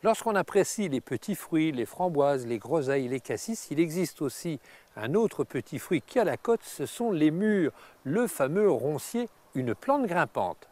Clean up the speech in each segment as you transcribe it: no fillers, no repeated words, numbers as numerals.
Lorsqu'on apprécie les petits fruits, les framboises, les groseilles, les cassis, il existe aussi un autre petit fruit qui a la cote, ce sont les mûres, le fameux roncier, une plante grimpante.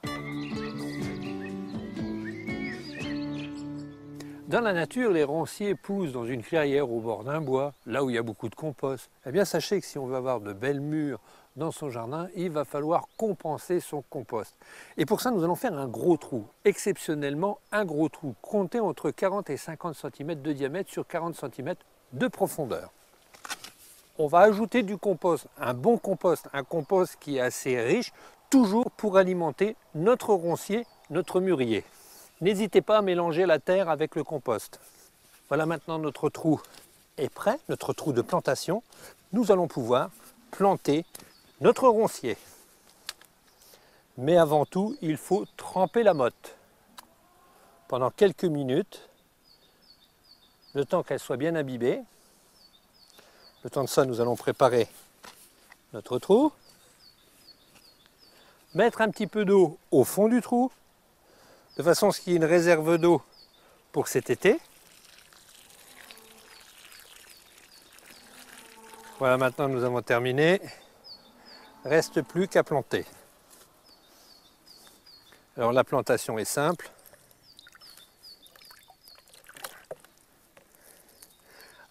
Dans la nature, les ronciers poussent dans une clairière au bord d'un bois, là où il y a beaucoup de compost. Eh bien, sachez que si on veut avoir de belles mûres dans son jardin, il va falloir compenser son compost. Et pour ça, nous allons faire un gros trou. Exceptionnellement, un gros trou compté entre 40 et 50 cm de diamètre sur 40 cm de profondeur. On va ajouter du compost, un bon compost, un compost qui est assez riche, toujours pour alimenter notre roncier, notre mûrier. N'hésitez pas à mélanger la terre avec le compost. Voilà, maintenant notre trou est prêt, notre trou de plantation. Nous allons pouvoir planter notre roncier. Mais avant tout, il faut tremper la motte pendant quelques minutes, le temps qu'elle soit bien imbibée. Le temps de ça, nous allons préparer notre trou, mettre un petit peu d'eau au fond du trou, de façon à ce qu'il y ait une réserve d'eau pour cet été. Voilà, maintenant nous avons terminé. Reste plus qu'à planter. Alors la plantation est simple.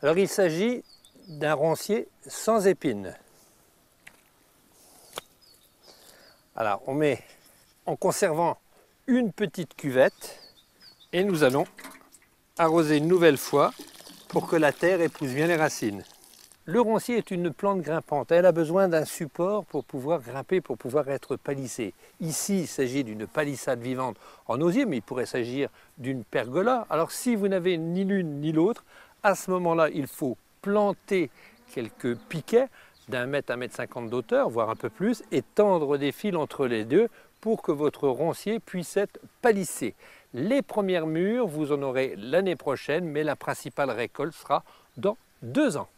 Alors il s'agit d'un roncier sans épines. Alors on met en conservant une petite cuvette et nous allons arroser une nouvelle fois pour que la terre épouse bien les racines. Le roncier est une plante grimpante, elle a besoin d'un support pour pouvoir grimper, pour pouvoir être palissée. Ici, il s'agit d'une palissade vivante en osier, mais il pourrait s'agir d'une pergola. Alors si vous n'avez ni l'une ni l'autre, à ce moment-là, il faut planter quelques piquets d'1 mètre à 1,50 m d'auteur, voire un peu plus, et tendre des fils entre les deux pour que votre roncier puisse être palissé. Les premières mûres, vous en aurez l'année prochaine, mais la principale récolte sera dans 2 ans.